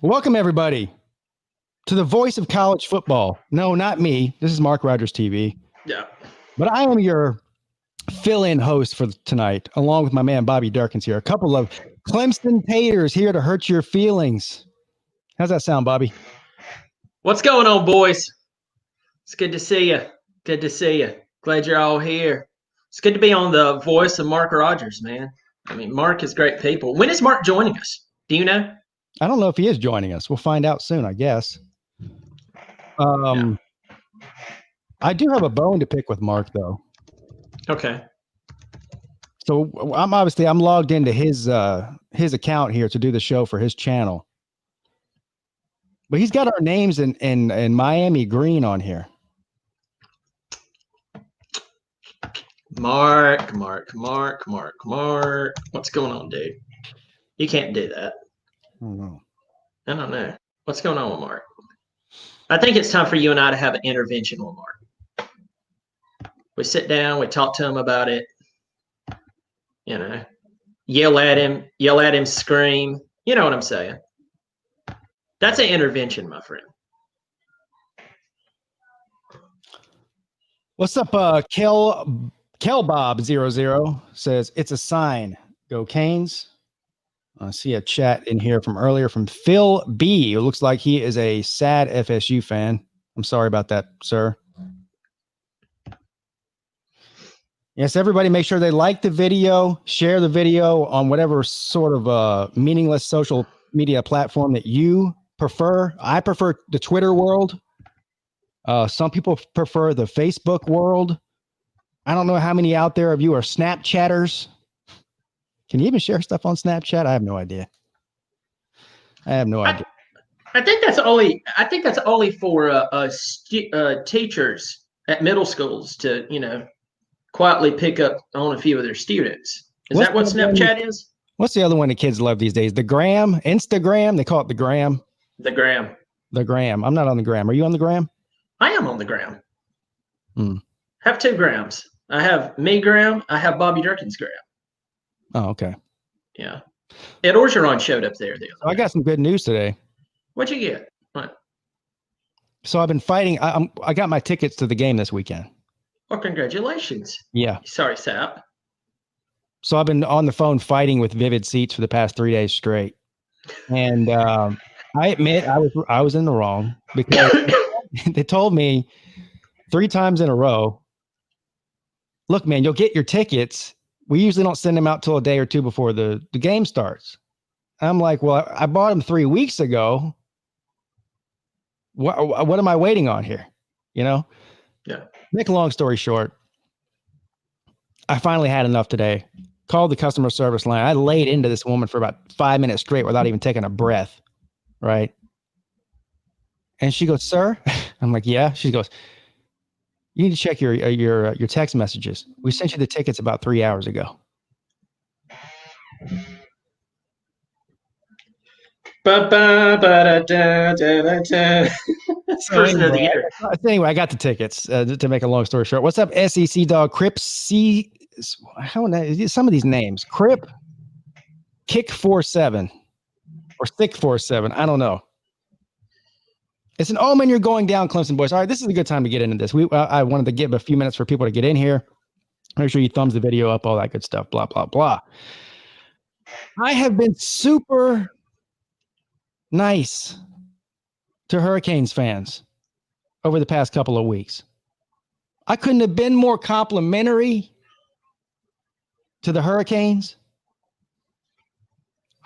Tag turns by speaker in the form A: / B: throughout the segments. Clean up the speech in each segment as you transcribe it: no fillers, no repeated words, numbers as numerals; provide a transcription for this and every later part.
A: Welcome, everybody, to the voice of college football. No, not me. This is MarkRogersTV.
B: Yeah.
A: But I am your fill-in host for tonight, along with my man Bobby Durkins here. A couple of Clemson Taters here to hurt your feelings. How's that sound, Bobby?
B: What's going on, boys? It's good to see you. Good to see you. Glad you're all here. It's good to be on the voice of Mark Rogers, man. I mean, Mark is great people. When is Mark joining us? Do you know?
A: I don't know if he is joining us. We'll find out soon, I guess. I do have a bone to pick with Mark, though.
B: Okay.
A: So I'm logged into his account here to do the show for his channel. But he's got our names in Miami green on here.
B: Mark. What's going on, dude? You can't do that. I don't know. What's going on with Mark? I think it's time for you and I to have an intervention with Mark. We sit down, we talk to him about it. You know, yell at him, scream. You know what I'm saying? That's an intervention, my friend.
A: What's up, Kelbob00 says, it's a sign. Go Canes. I see a chat in here from earlier from Phil B. It looks like he is a sad FSU fan. I'm sorry about that, sir. Yes, everybody make sure they like the video, share the video on whatever sort of meaningless social media platform that you prefer. I prefer the Twitter world. Some people prefer the Facebook world. I don't know how many out there of you are Snapchatters. Can you even share stuff on Snapchat? I have no idea. I think that's only for teachers at middle schools to, you know, quietly pick up on a few of their students. Is that what Snapchat is? What's the other one the kids love these days? The Gram, Instagram. They call it the Gram.
B: The Gram.
A: The Gram. I'm not on the Gram. Are you on the Gram?
B: I am on the Gram. Have 2 Grams. I have me Gram. I have Bobby Durkins Gram.
A: Oh, okay.
B: Yeah. Ed Orgeron showed up there.
A: I got some good news today.
B: What'd you get? What?
A: So I've been fighting. I got my tickets to the game this weekend.
B: Well, congratulations.
A: Yeah.
B: Sorry, Sap.
A: So I've been on the phone fighting with Vivid Seats for the past 3 days straight. And I admit I was in the wrong because they told me 3 times in a row, look, man, you'll get your tickets. We usually don't send them out till a day or 2 before the game starts. I'm like, well, I bought them 3 weeks ago. What am I waiting on here? You know?
B: Yeah.
A: Make a long story short, I finally had enough today. Called the customer service line. I laid into this woman for about 5 minutes straight without even taking a breath. Right. And she goes, sir? I'm like, yeah. She goes, you need to check your text messages. We sent you the tickets about 3 hours ago. Anyway, I got the tickets. To make a long story short, what's up, SEC dog? Crip C. Some of these names. Crip, Kick 47 or Stick 47. I don't know. It's an omen you're going down, Clemson boys. All right, this is a good time to get into this. I wanted to give a few minutes for people to get in here. Make sure you thumbs the video up, all that good stuff, blah, blah, blah. I have been super nice to Hurricanes fans over the past couple of weeks. I couldn't have been more complimentary to the Hurricanes.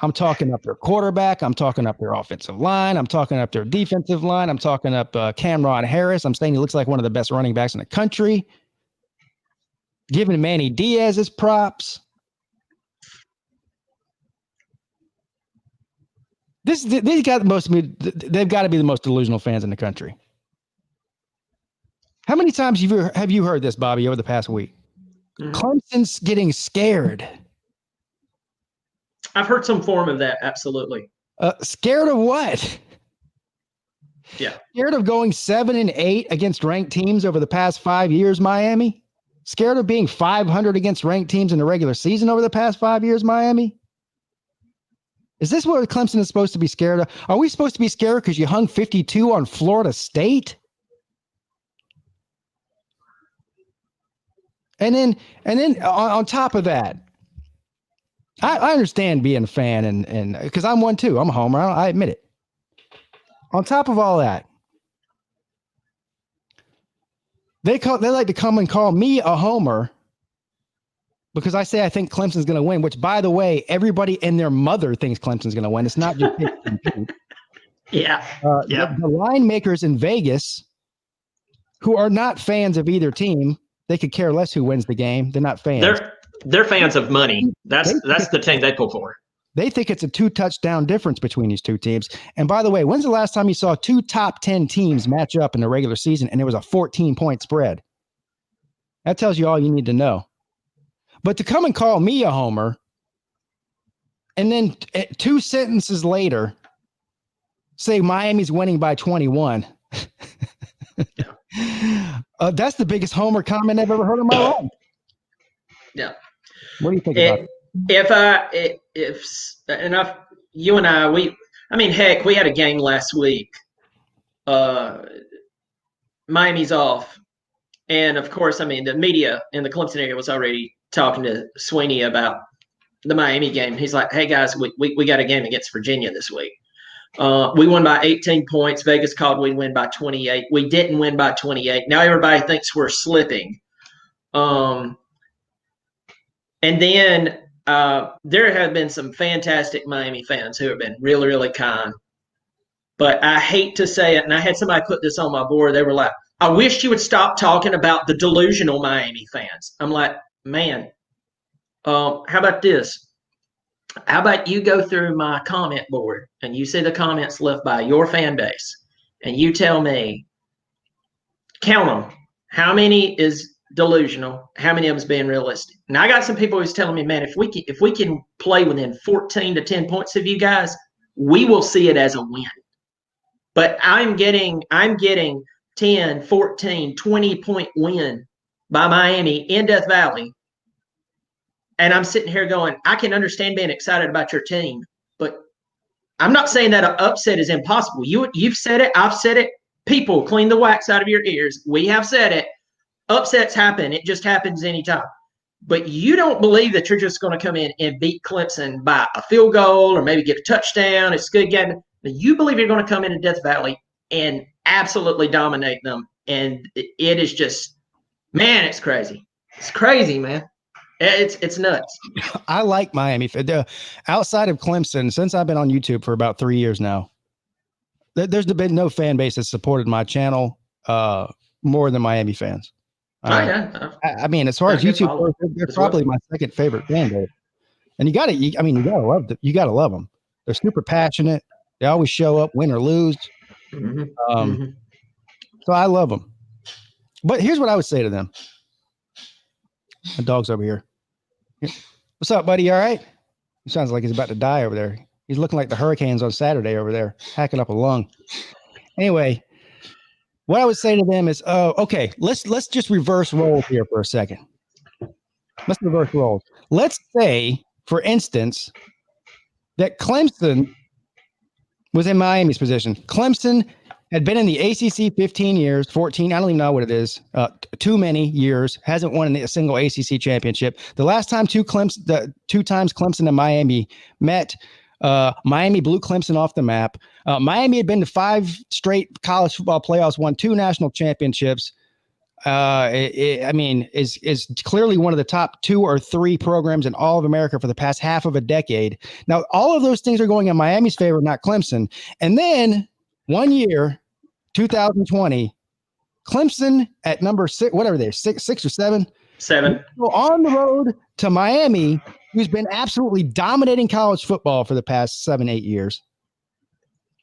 A: I'm talking up their quarterback. I'm talking up their offensive line. I'm talking up their defensive line. I'm talking up Cameron Harris. I'm saying he looks like one of the best running backs in the country. Giving Manny Diaz his props. They've got to be the most delusional fans in the country. How many times have you heard this, Bobby, over the past week? Mm-hmm. Clemson's getting scared.
B: I've heard some form of that, absolutely.
A: Scared of what?
B: Yeah.
A: Scared of going 7-8 against ranked teams over the past 5 years, Miami? Scared of being 500 against ranked teams in the regular season over the past 5 years, Miami? Is this what Clemson is supposed to be scared of? Are we supposed to be scared because you hung 52 on Florida State? And then on top of that, I understand being a fan and because I'm one too. I'm a homer. I admit it. On top of all that, they like to come and call me a homer because I say I think Clemson's going to win, which, by the way, everybody and their mother thinks Clemson's going to win. It's not just
B: Yeah.
A: The line makers in Vegas, who are not fans of either team, they could care less who wins the game. They're not fans.
B: They're fans of money. That's the team they pull for.
A: They think it's a 2-touchdown difference between these two teams. And by the way, when's the last time you saw 2 top 10 teams match up in the regular season and it was a 14-point spread? That tells you all you need to know. But to come and call me a homer, and then 2 sentences later, say Miami's winning by 21. That's the biggest homer comment I've ever heard in my life.
B: Yeah.
A: What do you think about it?
B: If enough, you and I, we had a game last week. Miami's off. And of course, the media in the Clemson area was already talking to Sweeney about the Miami game. He's like, hey guys, we got a game against Virginia this week. We won by 18 points. Vegas called we win by 28. We didn't win by 28. Now everybody thinks we're slipping. And then there have been some fantastic Miami fans who have been really, really kind. But I hate to say it, and I had somebody put this on my board. They were like, I wish you would stop talking about the delusional Miami fans. I'm like, man, how about this? How about you go through my comment board and you see the comments left by your fan base and you tell me, count them, how many is delusional, how many of them is being realistic? And I got some people who's telling me, man, if we can play within 14 to 10 points of you guys, we will see it as a win. But I'm getting 10, 14, 20-point win by Miami in Death Valley. And I'm sitting here going, I can understand being excited about your team, but I'm not saying that an upset is impossible. You've said it. I've said it. People, clean the wax out of your ears. We have said it. Upsets happen. It just happens anytime. But you don't believe that you're just going to come in and beat Clemson by a field goal or maybe get a touchdown. It's a good game. You believe you're going to come into Death Valley and absolutely dominate them. And it is just, man, it's crazy. It's crazy, man. It's nuts.
A: I like Miami. Outside of Clemson, since I've been on YouTube for about 3 years now, there's been no fan base that supported my channel more than Miami fans.
B: Yeah.
A: As far as YouTube, they're probably my second favorite fan base. And you gotta love them. You gotta love them. They're super passionate. They always show up, win or lose.
B: Mm-hmm.
A: So I love them. But here's what I would say to them. My dog's over here. What's up, buddy? You all right? He sounds like he's about to die over there. He's looking like the Hurricanes on Saturday over there, hacking up a lung. Anyway, what I would say to them is, okay, let's just reverse roles here for a second. Let's reverse roles. Let's say, for instance, that Clemson was in Miami's position. Clemson had been in the ACC 15 years, 14, I don't even know what it is, too many years, hasn't won a single ACC championship. The last time two times Clemson and Miami met, Miami blew Clemson off the map. Miami had been to 5 straight college football playoffs, won 2 national championships. Is clearly one of the top 2 or 3 programs in all of America for the past half of a decade. Now, all of those things are going in Miami's favor, not Clemson. And then one year, 2020, Clemson at number 6, whatever they're 6 or 7.
B: 7.
A: Go on the road to Miami, who's been absolutely dominating college football for the past 7-8 years.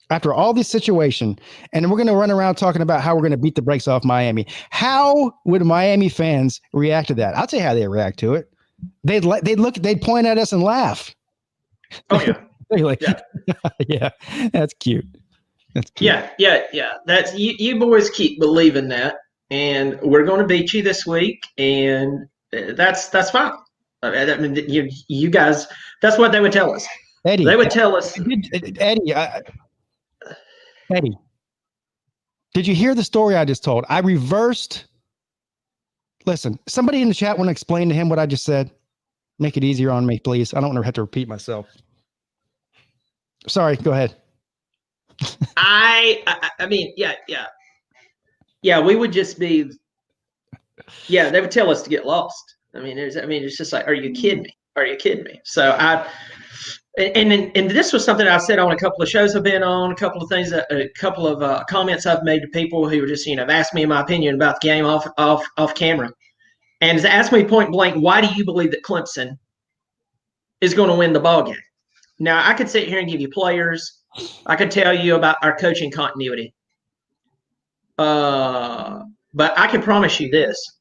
A: After all this situation, and we're going to run around talking about how we're going to beat the brakes off Miami. How would Miami fans react to that? I'll tell you how they react to it. They'd point at us and laugh.
B: Oh yeah.
A: Like, yeah, that's cute. That's cute.
B: Yeah. That's you boys keep believing that, and we're going to beat you this week, and that's fine. You guys, that's what they would tell us.
A: Eddie,
B: They would tell us.
A: Eddie, Eddie, did you hear the story I just told? I reversed. Listen, somebody in the chat want to explain to him what I just said. Make it easier on me, please. I don't want to have to repeat myself. Sorry, go ahead.
B: I mean, yeah. We would just be. Yeah, they would tell us to get lost. I mean, it's just like, are you kidding me? Are you kidding me? So and this was something I said on a couple of shows I've been on, a couple of things, a couple of comments I've made to people who were just, asked me my opinion about the game off camera, and asked me point blank, why do you believe that Clemson is going to win the ball game? Now, I could sit here and give you players. I could tell you about our coaching continuity. But I can promise you this.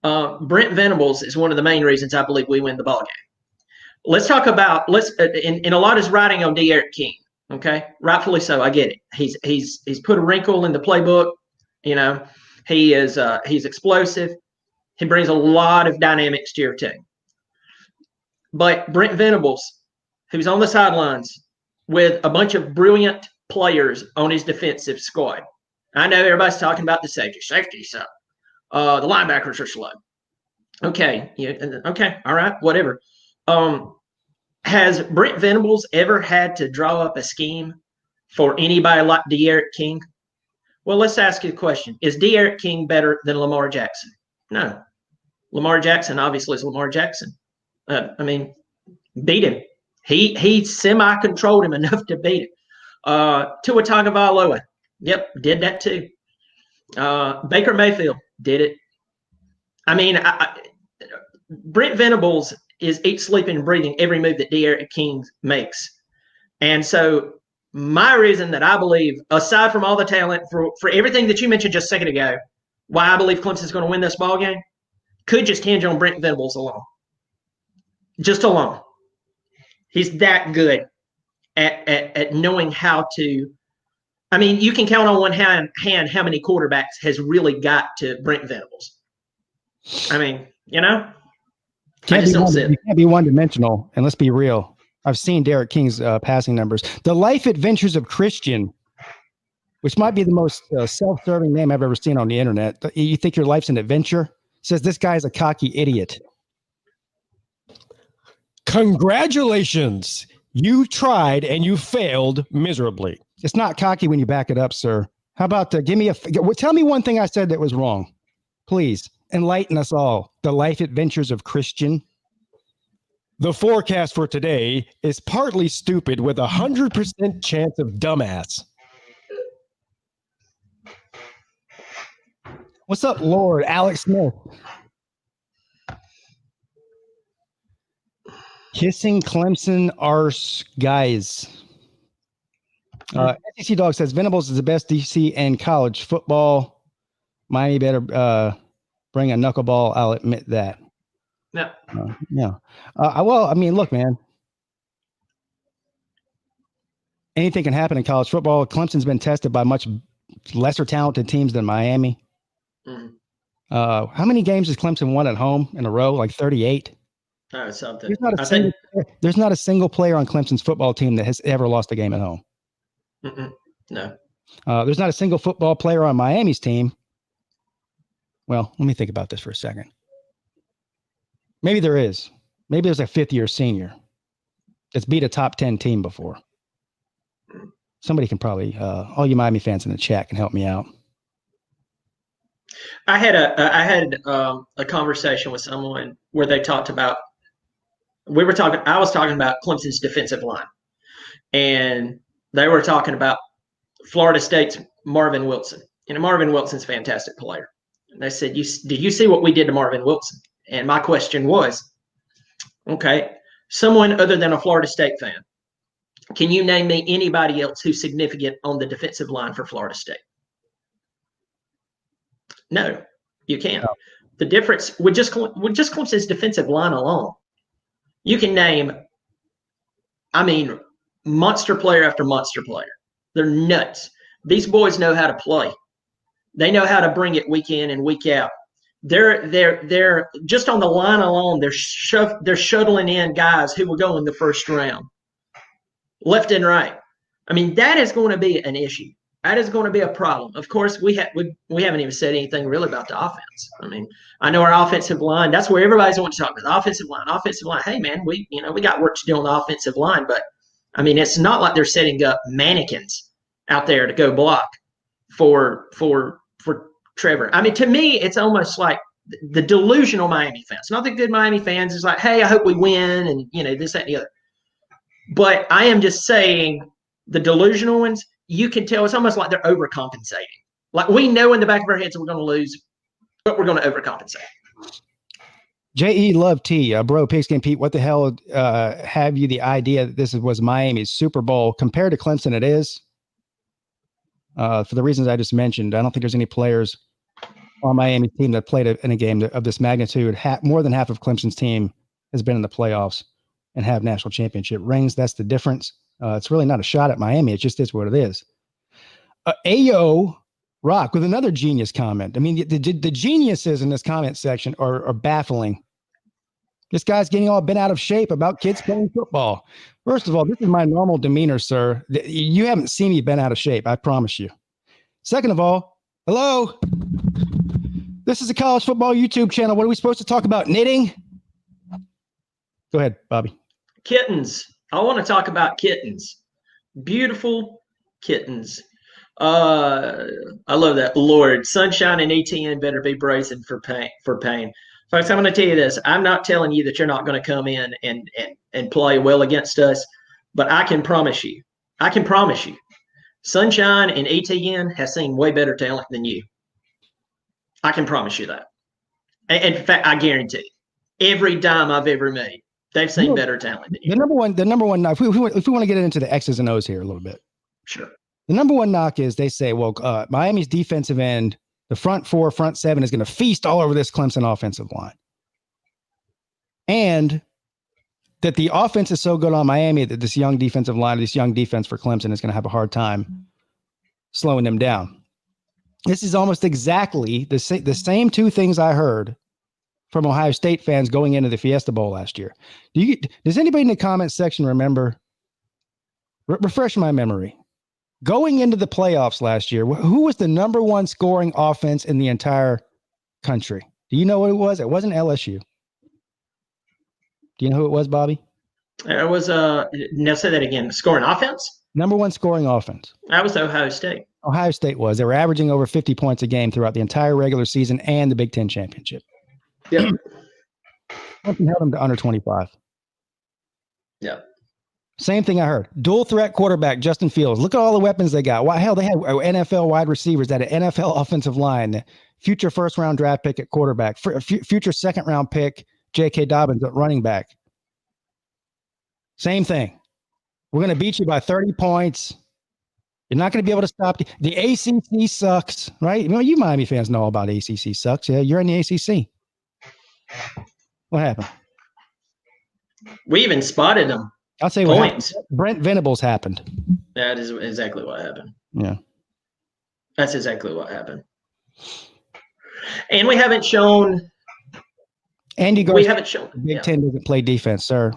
B: Brent Venables is one of the main reasons I believe we win the ball game. Let's talk about and a lot is riding on D'Eriq King. Okay, rightfully so. I get it. He's put a wrinkle in the playbook. He's explosive. He brings a lot of dynamics to your team. But Brent Venables, who's on the sidelines with a bunch of brilliant players on his defensive squad. I know everybody's talking about the safety, so the linebackers are slow. Okay, okay, all right, whatever. Has Brent Venables ever had to draw up a scheme for anybody like D'Eriq King? Well, let's ask you a question. Is D'Eriq King better than Lamar Jackson? No. Lamar Jackson obviously is Lamar Jackson. Beat him. He semi-controlled him enough to beat him. Tua Tagovailoa, yep, did that too. Baker Mayfield did it. Brent Venables is eat, sleeping, and breathing every move that D'Eriq King makes. And so my reason that I believe, aside from all the talent, for everything that you mentioned just a second ago, why I believe Clemson's going to win this ball game, could just hinge on Brent Venables alone. Just alone. He's that good at knowing how to. You can count on one hand how many quarterbacks has really got to Brent Venables. I just don't see it.
A: You can't be one-dimensional, and let's be real. I've seen D'Eriq King's passing numbers. The Life Adventures of Christian, which might be the most self-serving name I've ever seen on the internet. You think your life's an adventure? Says this guy's a cocky idiot. Congratulations. You tried and you failed miserably. It's not cocky when you back it up, sir. How about tell me one thing I said that was wrong. Please enlighten us all. The Life Adventures of Christian. The forecast for today is partly stupid with 100% chance of dumbass. What's up, Lord Alex Smith? Kissing Clemson arse guys. SEC Dog says Venables is the best DC in college football. Miami better bring a knuckleball. I'll admit that.
B: No.
A: Yeah. Look, man. Anything can happen in college football. Clemson's been tested by much lesser talented teams than Miami. Mm. How many games has Clemson won at home in a row? Like 38?
B: Something.
A: There's not a single player on Clemson's football team that has ever lost a game at home.
B: No.
A: There's not a single football player on Miami's team. Well, let me think about this for a second. Maybe there is. Maybe there's a fifth-year senior that's beat a top 10 team before. Somebody can probably, all you Miami fans in the chat can help me out.
B: I had a conversation with someone where they talked about. I was talking about Clemson's defensive line, and they were talking about Florida State's Marvin Wilson. Marvin Wilson's a fantastic player. And they said, did you see what we did to Marvin Wilson? And my question was, okay, someone other than a Florida State fan, can you name me anybody else who's significant on the defensive line for Florida State? No, you can't. No. The difference with just Clemson's defensive line alone, you can name, monster player after monster player. They're nuts. These boys know how to play. They know how to bring it week in and week out. they're just on the line alone. They're shuttling in guys who will go in the first round, left and right. I mean, that is going to be an issue. That is going to be a problem. Of course, we haven't even said anything really about the offense. I mean, I know our offensive line. That's where everybody's wanting to talk about the offensive line. Offensive line. Hey, man, we got work to do on the offensive line, but I mean, it's not like they're setting up mannequins out there to go block for Trevor. I mean, to me, it's almost like the delusional Miami fans. Not the good Miami fans is like, hey, I hope we win, and this, that, and the other. But I am just saying the delusional ones, you can tell it's almost like they're overcompensating. Like we know in the back of our heads that we're going to lose, but we're going to overcompensate.
A: J.E. Love T, bro, Pigskin Pete, what the hell have you the idea that this was Miami's Super Bowl? Compared to Clemson, it is. For the reasons I just mentioned, I don't think there's any players on Miami's team that played in a game of this magnitude. More than half of Clemson's team has been in the playoffs and have national championship rings. That's the difference. It's really not a shot at Miami. It just is what it is. Ayo Rock with another genius comment. I mean, the geniuses in this comment section are baffling. This guy's getting all bent out of shape about kids playing football. First of all, this is my normal demeanor, sir. You haven't seen me bent out of shape, I promise you. Second of all, hello. This is a college football YouTube channel. What are we supposed to talk about? Knitting? Go ahead, Bobby.
B: Kittens. I want to talk about kittens. Beautiful kittens. I love that. Lord, Sunshine and ETN better be bracing for pain. Folks, I'm going to tell you this. I'm not telling you that you're not going to come in and play well against us, but I can promise you, Sunshine and ETN has seen way better talent than you. I can promise you that. In fact, I guarantee every dime I've ever made, they've seen better talent than you.
A: The number one, if we want to get into the X's and O's here a little bit.
B: Sure.
A: The number one knock is they say, well, Miami's defensive end, the front four, front seven is going to feast all over this Clemson offensive line. And that the offense is so good on Miami that this young defensive line, this young defense for Clemson is going to have a hard time slowing them down. This is almost exactly the same two things I heard from Ohio State fans going into the Fiesta Bowl last year. Does anybody in the comments section remember? Refresh my memory. Going into the playoffs last year, who was the number one scoring offense in the entire country? Do you know what it was? It wasn't LSU. Do you know who it was, Bobby?
B: It was, now say that again, scoring offense?
A: Number one scoring offense.
B: That was Ohio State.
A: Ohio State was. They were averaging over 50 points a game throughout the entire regular season and the Big Ten championship.
B: Yeah.
A: Clemson held them to under 25.
B: Yeah.
A: Same thing I heard. Dual threat quarterback, Justin Fields. Look at all the weapons they got. Why, hell, they had NFL wide receivers, that an NFL offensive line, future first-round draft pick at quarterback, future second-round pick, J.K. Dobbins at running back. Same thing. We're going to beat you by 30 points. You're not going to be able to stop. The ACC sucks, right? You Miami fans know all about ACC sucks. Yeah, you're in the ACC. What happened?
B: We even spotted them.
A: I'll say what happened. Brent Venables happened.
B: That is exactly what happened.
A: Yeah.
B: That's exactly what happened. And we haven't shown.
A: Andy Garcia,
B: we haven't shown.
A: Big Ten doesn't play defense, sir.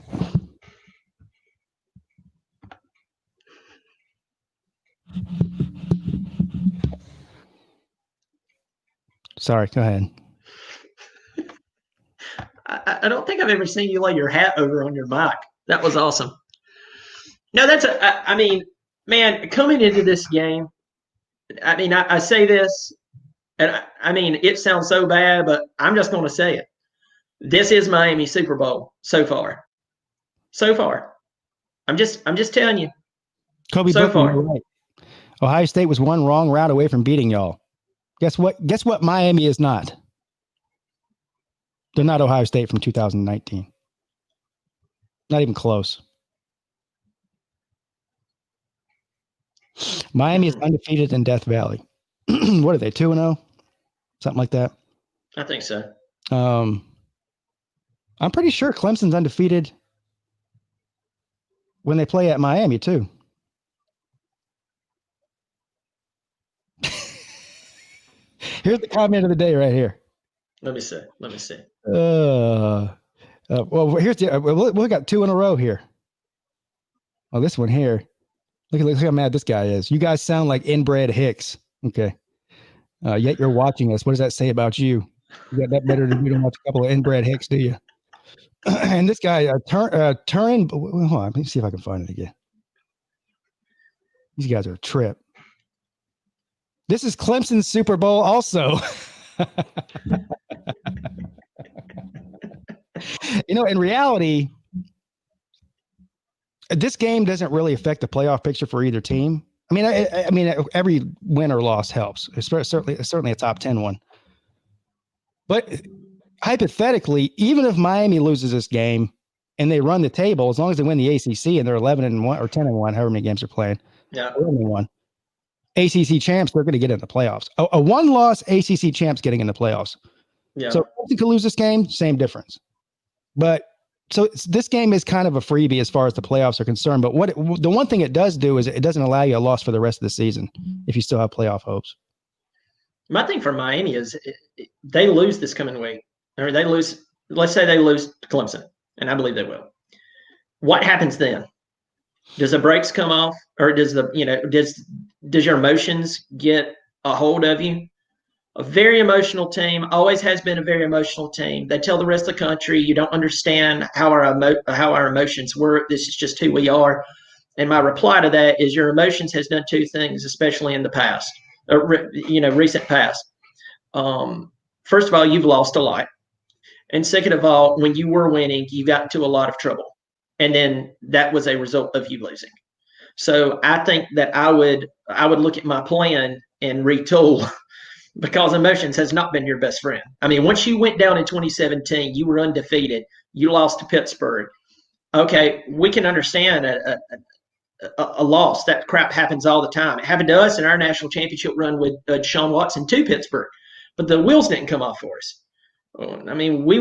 A: Sorry, go ahead.
B: I don't think I've ever seen you lay your hat over on your mic. That was awesome. No, I mean, man, coming into this game, I mean, I say this, and I mean, it sounds so bad, but I'm just going to say it. This is Miami Super Bowl so far. So far. I'm just telling you.
A: Kobe
B: so
A: Booker,
B: far.
A: You're right. Ohio State was one wrong route away from beating y'all. Guess what Miami is not? They're not Ohio State from 2019. Not even close. Miami is undefeated in Death Valley. What are they, 2-0? Something like that?
B: I think so.
A: I'm pretty sure Clemson's undefeated when they play at Miami, too. Here's the comment of the day right here.
B: Let me see. Let me see.
A: Well, here's the. We got 2 in a row here. Oh, this one here. Look how mad this guy is. You guys sound like inbred hicks. Okay. Yet you're watching us. What does that say about you? You got that better than you don't watch a couple of inbred hicks, do you? And this guy, Turin. Hold on. Let me see if I can find it again. These guys are a trip. This is Clemson's Super Bowl also. In reality, this game doesn't really affect the playoff picture for either team. I mean, every win or loss helps. It's certainly a top 10 one. But hypothetically, even if Miami loses this game and they run the table, as long as they win the ACC and they're 11-1 or 10-1, however many games they're playing, 11-1, ACC champs, they're going to get into the playoffs. A one-loss ACC champs getting in the playoffs. Yeah. So if they could lose this game, same difference. But so this game is kind of a freebie as far as the playoffs are concerned. But the one thing it does do is it doesn't allow you a loss for the rest of the season if you still have playoff hopes.
B: My thing for Miami is they lose this coming week. Or they lose, let's say they lose to Clemson, and I believe they will. What happens then? Does the brakes come off, or does your emotions get a hold of you? A very emotional team, always has been a very emotional team. They tell the rest of the country, you don't understand how our emotions work. This is just who we are. And my reply to that is your emotions has done 2 things, especially in the past, recent past. First of all, you've lost a lot. And second of all, when you were winning, you got into a lot of trouble. And then that was a result of you losing. So I think that I would look at my plan and retool, because emotions has not been your best friend. I mean, once you went down in 2017, you were undefeated. You lost to Pittsburgh. Okay, we can understand a loss. That crap happens all the time. It happened to us in our national championship run with Deshaun Watson to Pittsburgh, but the wheels didn't come off for us. I mean, we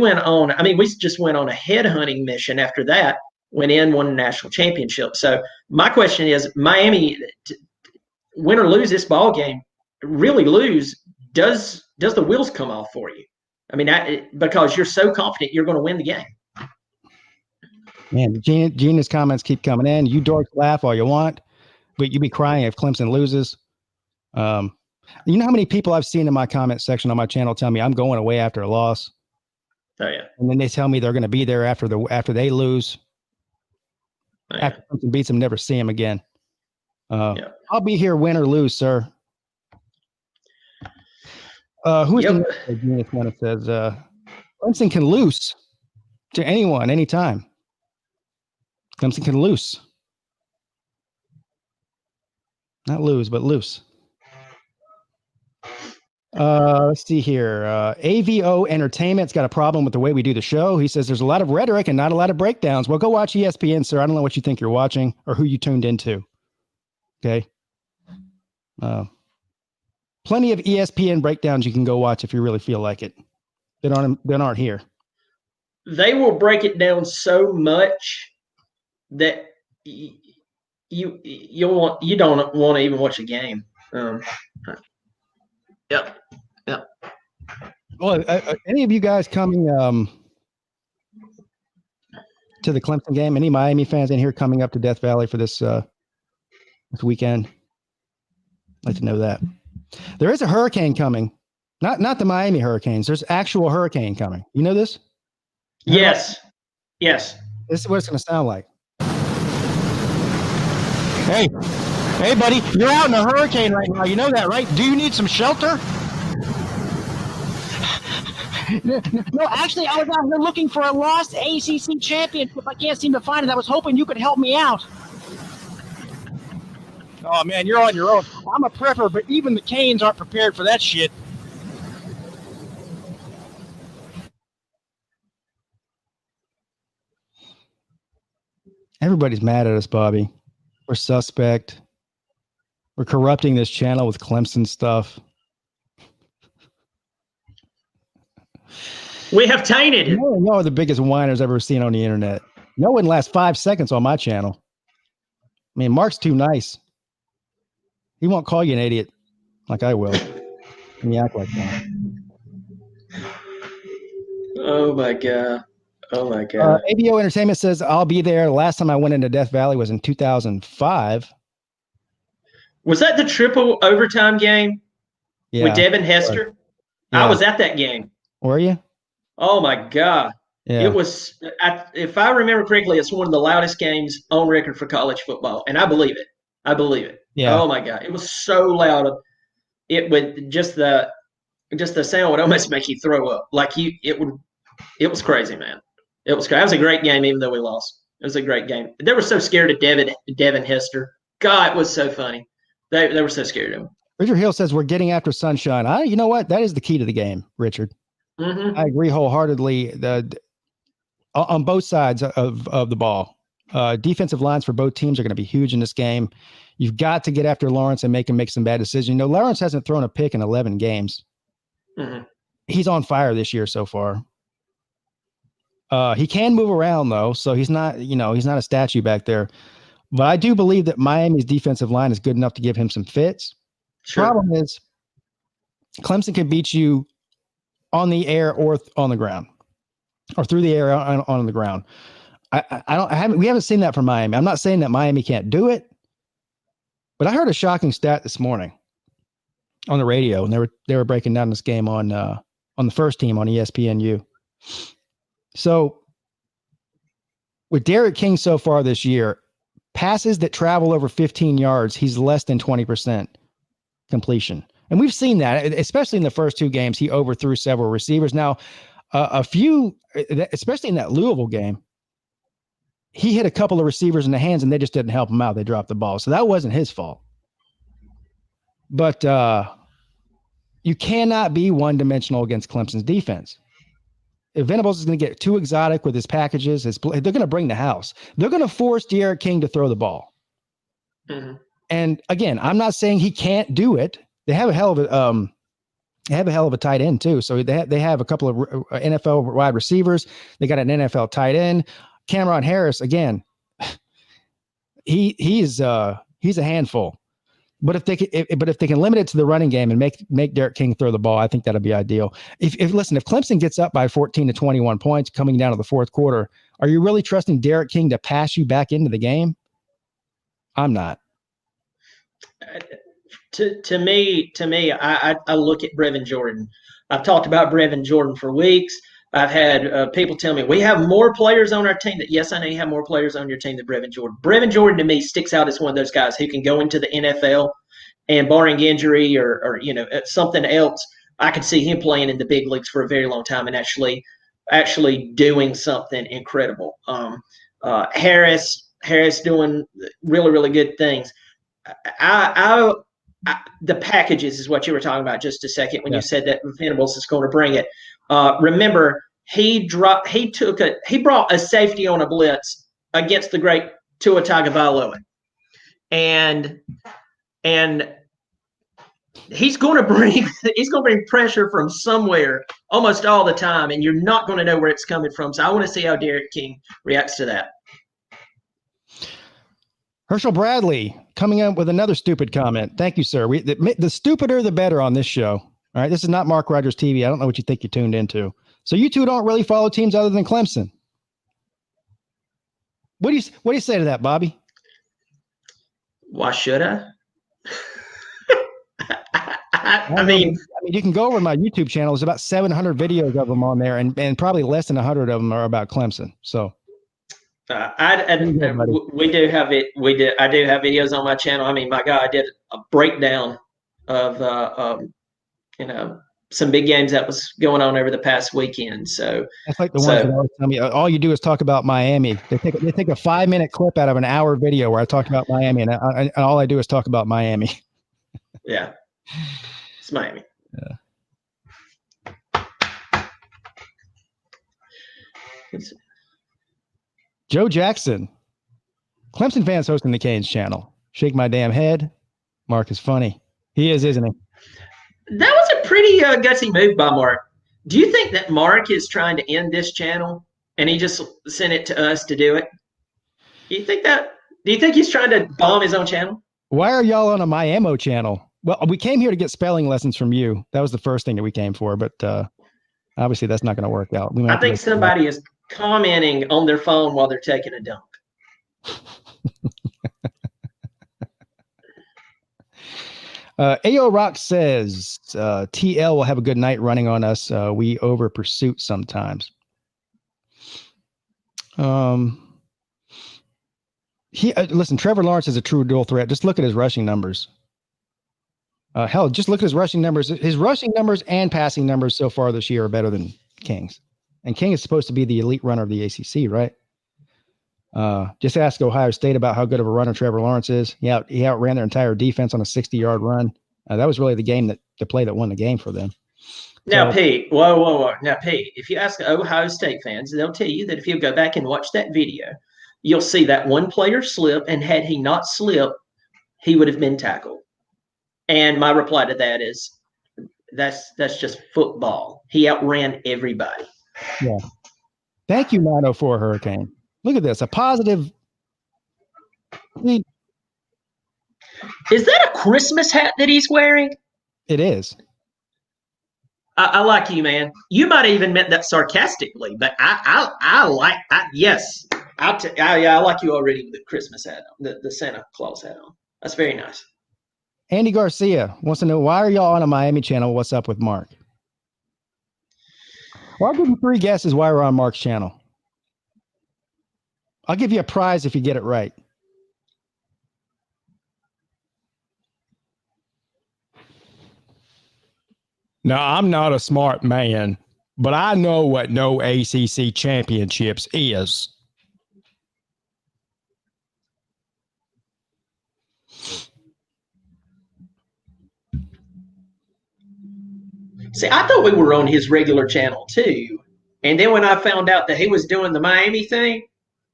B: just went on a headhunting mission after that, went in, won a national championship. So my question is, Miami, win or lose this ball game, really lose, does the wheels come off for you? I mean, because you're so confident you're going to win the game.
A: Man, Gina's comments keep coming in. You dorks laugh all you want, but you be crying if Clemson loses. You know how many people I've seen in my comment section on my channel tell me I'm going away after a loss?
B: Oh yeah.
A: And then they tell me they're going to be there after they lose. Oh, yeah. After Clemson beats them, never see them again. Yeah. I'll be here, win or lose, sir. Who's the next one? It says Clemson can lose to anyone, anytime. Clemson can lose. Not lose, but loose. Let's see here. AVO Entertainment's got a problem with the way we do the show. He says there's a lot of rhetoric and not a lot of breakdowns. Well, go watch ESPN, sir. I don't know what you think you're watching or who you tuned into. Okay. Plenty of ESPN breakdowns you can go watch if you really feel like it. That aren't here.
B: They will break it down so much that you don't want to even watch a game. Yep.
A: Well, any of you guys coming to the Clemson game? Any Miami fans in here coming up to Death Valley for this weekend? I'd like to know that. There is a hurricane coming. Not the Miami Hurricanes. There's actual hurricane coming. You know this?
B: Yes. Yes.
A: This is what it's going to sound like. Hey, buddy, you're out in a hurricane right now. You know that, right? Do you need some shelter?
C: No, actually, I was out here looking for a lost ACC championship. I can't seem to find it. I was hoping you could help me out.
A: Oh, man, you're on your own. I'm a prepper, but even the Canes aren't prepared for that shit. Everybody's mad at us, Bobby. We're suspect. We're corrupting this channel with Clemson stuff.
B: We have tainted it.
A: You are the biggest whiners I've ever seen on the internet. No one lasts 5 seconds on my channel. I mean, Mark's too nice. He won't call you an idiot like I will. And you act like that.
B: Oh my god. Oh my god.
A: ABO Entertainment says I'll be there. The last time I went into Death Valley was in 2005.
B: Was that the triple overtime game with Devin Hester?
A: Yeah.
B: I was at that game.
A: Were you?
B: Oh my god.
A: Yeah.
B: It was, if I remember correctly, it's one of the loudest games on record for college football, and I believe it. I believe it.
A: Yeah.
B: Oh my god, it was so loud. It would just the sound would almost make you throw up. Like it was crazy, man. It was crazy. It was a great game, even though we lost. It was a great game. They were so scared of Devin Hester. God, it was so funny. They were so scared of him.
A: Richard Hill says we're getting after Sunshine. You know what? That is the key to the game, Richard.
B: Mm-hmm.
A: I agree wholeheartedly. On both sides of the ball, defensive lines for both teams are going to be huge in this game. You've got to get after Lawrence and make him make some bad decisions. You know, Lawrence hasn't thrown a pick in 11 games.
B: Mm-hmm.
A: He's on fire this year so far. He can move around though, so he's not a statue back there. But I do believe that Miami's defensive line is good enough to give him some fits.
B: Sure.
A: Problem is, Clemson can beat you on the air or on the ground, or through the air on the ground. We haven't seen that from Miami. I'm not saying that Miami can't do it, but I heard a shocking stat this morning on the radio, and they were breaking down this game on the first team on ESPNU. So with Derek King so far this year, passes that travel over 15 yards, he's less than 20% completion. And we've seen that, especially in the first two games, he overthrew several receivers. Now, a few, especially in that Louisville game, he hit a couple of receivers in the hands and they just didn't help him out. They dropped the ball. So that wasn't his fault. But you cannot be one-dimensional against Clemson's defense. If Venables is going to get too exotic with his packages, they're going to bring the house. They're going to force Derek King to throw the ball.
B: Mm-hmm.
A: And again, I'm not saying he can't do it. They have a hell of a tight end too. So they have a couple of NFL wide receivers. They got an NFL tight end. Cameron Harris, again, he's a handful. But if they can limit it to the running game and make Derek King throw the ball, I think that'll be ideal. If Clemson gets up by 14 to 21 points coming down to the fourth quarter, are you really trusting Derek King to pass you back into the game? I'm not.
B: To me, I look at Brevin Jordan. I've talked about Brevin Jordan for weeks. I've had people tell me, we have more players on our team. Yes, I know you have more players on your team than Brevin Jordan. Brevin Jordan, to me, sticks out as one of those guys who can go into the NFL and, barring injury or something else, I could see him playing in the big leagues for a very long time and actually doing something incredible. Harris doing really, really good things. The packages is what you were talking about just a second when you said that Venables is going to bring it. Remember, he brought a safety on a blitz against the great Tua Tagovailoa, and he's going to bring pressure from somewhere almost all the time, and you're not going to know where it's coming from. So I want to see how Derek King reacts to that.
A: Herschel Bradley coming up with another stupid comment. Thank you, sir. The stupider, the better on this show. All right, this is not Mark Rogers TV. I don't know what you think you tuned into. So you two don't really follow teams other than Clemson. What do you say to that, Bobby?
B: Why should I?
A: I mean, you can go over to my YouTube channel. There's about 700 videos of them on there, and probably less than 100 of them are about Clemson. So.
B: We do have it. I do have videos on my channel. I mean, my God, I did a breakdown of some big games that was going on over the past weekend. So
A: that's like the ones that always tell me all you do is talk about Miami. They take a 5-minute clip out of an hour video where I talked about Miami, and all I do is talk about Miami.
B: Yeah, it's Miami.
A: Yeah. Joe Jackson, Clemson fans hosting the Canes channel. Shake my damn head. Mark is funny. He is, isn't he?
B: That was a pretty gutsy move by Mark. Do you think that Mark is trying to end this channel and he just sent it to us to do it? Do you think he's trying to bomb his own channel?
A: Why are y'all on a Miami channel? Well, we came here to get spelling lessons from you. That was the first thing that we came for, but I Obviously, that's not going to work out.
B: I think somebody is commenting on their phone while they're taking a dunk.
A: AO Rock says TL will have a good night running on us. We over pursuit sometimes. Listen, Trevor Lawrence is a true dual threat. Just look at his rushing numbers. Hell, just look at his rushing numbers. His rushing numbers and passing numbers so far this year are better than King's. And King is supposed to be the elite runner of the ACC, right? Just ask Ohio State about how good of a runner Trevor Lawrence is. He outran their entire defense on a 60-yard run. That was really the play that won the game for them.
B: Now, Pete, whoa. Now, Pete, if you ask Ohio State fans, they'll tell you that if you go back and watch that video, you'll see that one player slip, and had he not slipped, he would have been tackled. And my reply to that is, that's just football. He outran everybody.
A: Yeah. Thank you, 904 Hurricane. Look at this, a positive.
B: Is that a Christmas hat that he's wearing?
A: It is.
B: I like you, man. You might have even meant that sarcastically, but I like. Yes, I like you already with the Christmas hat on, the Santa Claus hat on. That's very nice.
A: Andy Garcia wants to know, why are y'all on a Miami channel? What's up with Mark? Well, I'll give you 3 guesses why we're on Mark's channel. I'll give you a prize if you get it right. Now, I'm not a smart man, but I know what no ACC championships is.
B: See, I thought we were on his regular channel too. And then when I found out that he was doing the Miami thing,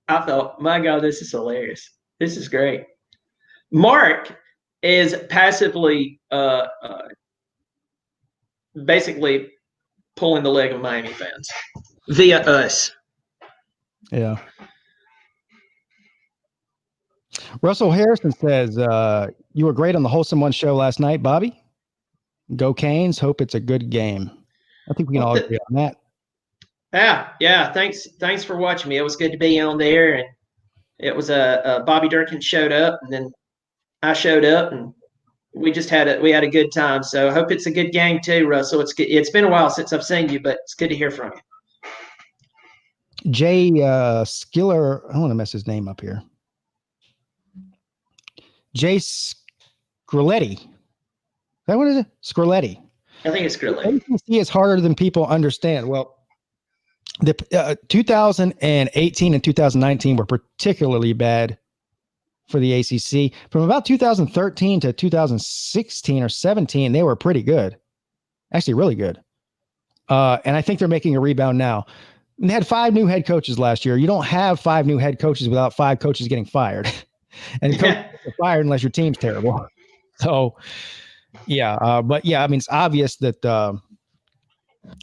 B: I thought, my God, this is hilarious. This is great. Mark is passively basically pulling the leg of Miami fans via us.
A: Yeah. Russell Harrison says, you were great on the Wholesome One show last night, Bobby. Go Canes. Hope it's a good game. I think we can all agree on that.
B: Yeah. Thanks for watching me. It was good to be on there. And it was Bobby Durkin showed up, and then I showed up, and we had a good time. So I hope it's a good game too, Russell. It's been a while since I've seen you, but it's good to hear from you.
A: Jay Skiller, I want to mess his name up here. Jay Scriletti. Is that what is it? Scriletti.
B: I think it's Scriletti.
A: ACC is harder than people understand. Well, the 2018 and 2019 were particularly bad for the ACC. From about 2013 to 2016 or 17, they were pretty good. Actually, really good. And I think they're making a rebound now. And they had 5 new head coaches last year. You don't have 5 new head coaches without 5 coaches getting fired. And coaches get fired unless your team's terrible. So, yeah. But, yeah, I mean, it's obvious that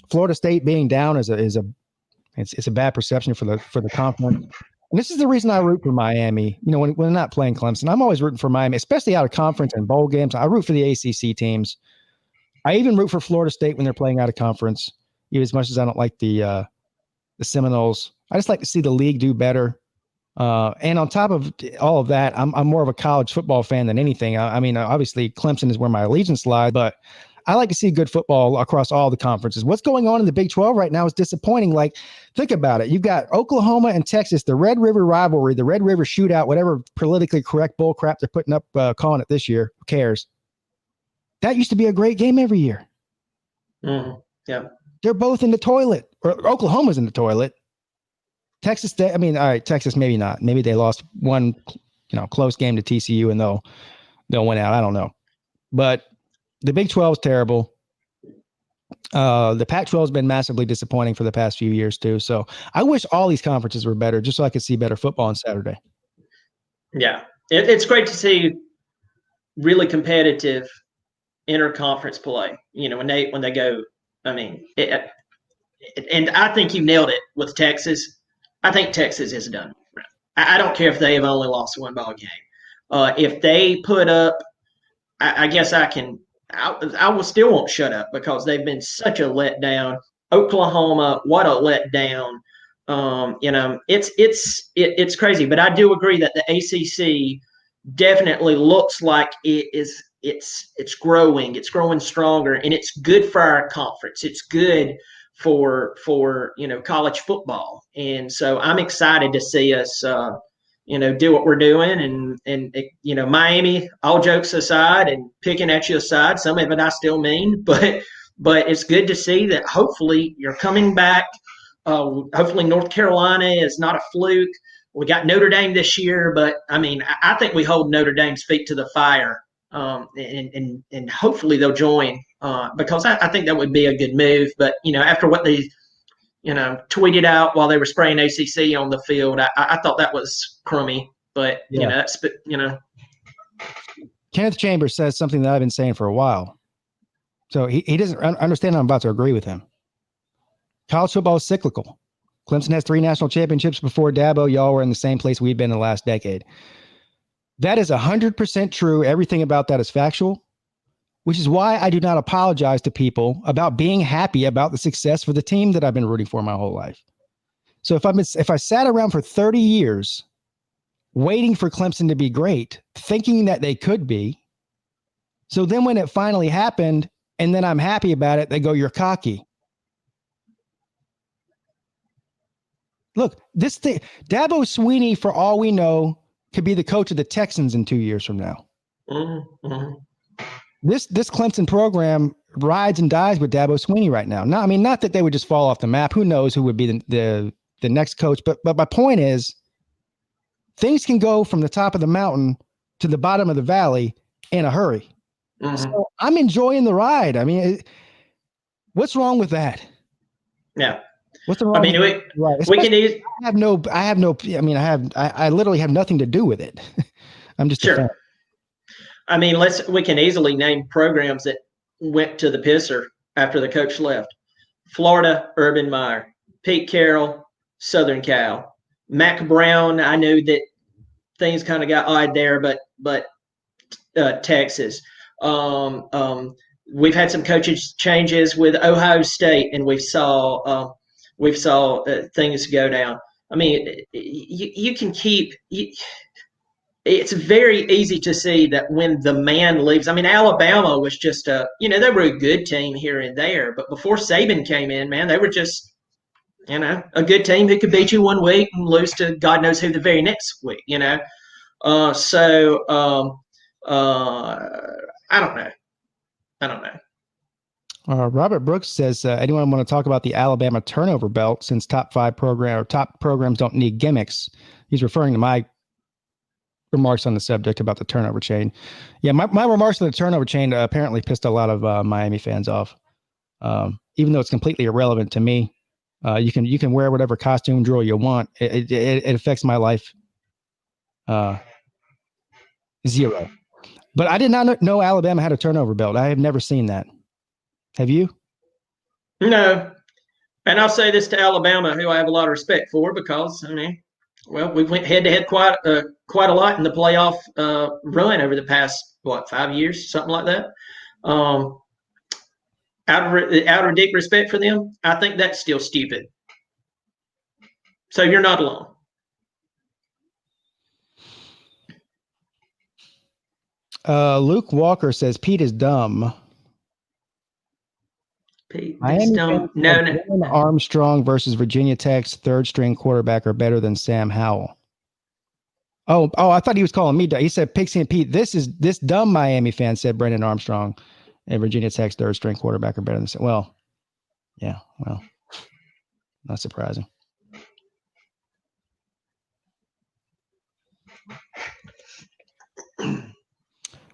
A: Florida State being down is a bad perception for the conference. And this is the reason I root for Miami. You know, when I'm not playing Clemson, I'm always rooting for Miami, especially out of conference and bowl games. I root for the ACC teams. I even root for Florida State when they're playing out of conference, even as much as I don't like the Seminoles. I just like to see the league do better. And on top of all of that, I'm more of a college football fan than anything. I mean, obviously Clemson is where my allegiance lies, but I like to see good football across all the conferences. What's going on in the Big 12 right now is disappointing. Like, think about it. You've got Oklahoma and Texas, the Red River rivalry, the Red River shootout, whatever politically correct bull crap they're putting up, calling it this year. Who cares? That used to be a great game every year.
B: Mm-hmm. Yeah.
A: They're both in the toilet, or Oklahoma's in the toilet. Texas, all right, Texas, maybe not. Maybe they lost one, close game to TCU and they'll win out. I don't know. But the Big 12 is terrible. The Pac-12 has been massively disappointing for the past few years too. So I wish all these conferences were better, just so I could see better football on Saturday.
B: Yeah, it's great to see really competitive interconference play. You know, when they go. I mean, and I think you nailed it with Texas. I think Texas is done. I don't care if they have only lost one ball game. If they put up, I guess I will still won't shut up because they've been such a letdown. Oklahoma, what a letdown. It's crazy, but I do agree that the ACC definitely looks like it's growing stronger, and it's good for our conference. It's good for college football, and so I'm excited to see us do what we're doing, and Miami, all jokes aside and picking at you aside, some of it I still mean, but it's good to see that hopefully you're coming back. Hopefully North Carolina is not a fluke. We got Notre Dame this year, but I mean, I think we hold Notre Dame's feet to the fire, and hopefully they'll join, because I think that would be a good move. But after what they tweeted out while they were spraying ACC on the field, I thought that was crummy. But
A: Kenneth Chambers says something that I've been saying for a while. So he doesn't understand. I'm about to agree with him. College football is cyclical. Clemson has 3 national championships before Dabo. Y'all were in the same place we've been in the last decade. That is 100% true. Everything about that is factual, which is why I do not apologize to people about being happy about the success for the team that I've been rooting for my whole life. So if I sat around for 30 years waiting for Clemson to be great, thinking that they could be, so then when it finally happened and then I'm happy about it, they go, "You're cocky." Look, this thing, Dabo Swinney, for all we know, could be the coach of the Texans in 2 years from now.
B: Mm-hmm.
A: This Clemson program rides and dies with Dabo Swinney right now. No, I mean, not that they would just fall off the map. Who knows who would be the next coach? But my point is, things can go from the top of the mountain to the bottom of the valley in a hurry. Mm-hmm. So I'm enjoying the ride. I mean, what's wrong with that?
B: Yeah.
A: What's the wrong?
B: I mean, we can.
A: I literally have nothing to do with it. I'm just
B: sure. I mean, we can easily name programs that went to the pisser after the coach left. Florida, Urban Meyer, Pete Carroll, Southern Cal, Mac Brown. I knew that things kind of got odd there, but Texas. We've had some coaching changes with Ohio State, and we saw things go down. I mean, you can keep. It's very easy to see that when the man leaves. I mean, Alabama was just they were a good team here and there, but before Saban came in, man, they were just a good team who could beat you one week and lose to God knows who the very next week. So I don't know.
A: Robert Brooks says, anyone want to talk about the Alabama turnover belt, since top programs don't need gimmicks? He's referring to my remarks on the subject about the turnover chain. Yeah, my remarks on the turnover chain apparently pissed a lot of Miami fans off, even though it's completely irrelevant to me. You can wear whatever costume drill you want. It affects my life zero. But I did not know Alabama had a turnover belt. I have never seen that. Have you?
B: No. And I'll say this to Alabama, who I have a lot of respect for, because we went head to head quite a lot in the playoff run over the past 5 years, something like that. Out of deep respect for them, I think that's still stupid. So you're not alone.
A: Luke Walker says Pete is dumb.
B: Dumb. No.
A: Armstrong versus Virginia Tech's third string quarterback are better than Sam Howell. Oh, I thought he was calling me dumb. He said Pixie and Pete. This dumb Miami fan said Brendan Armstrong and Virginia Tech's third string quarterback are better than Sam. Well, yeah, not surprising.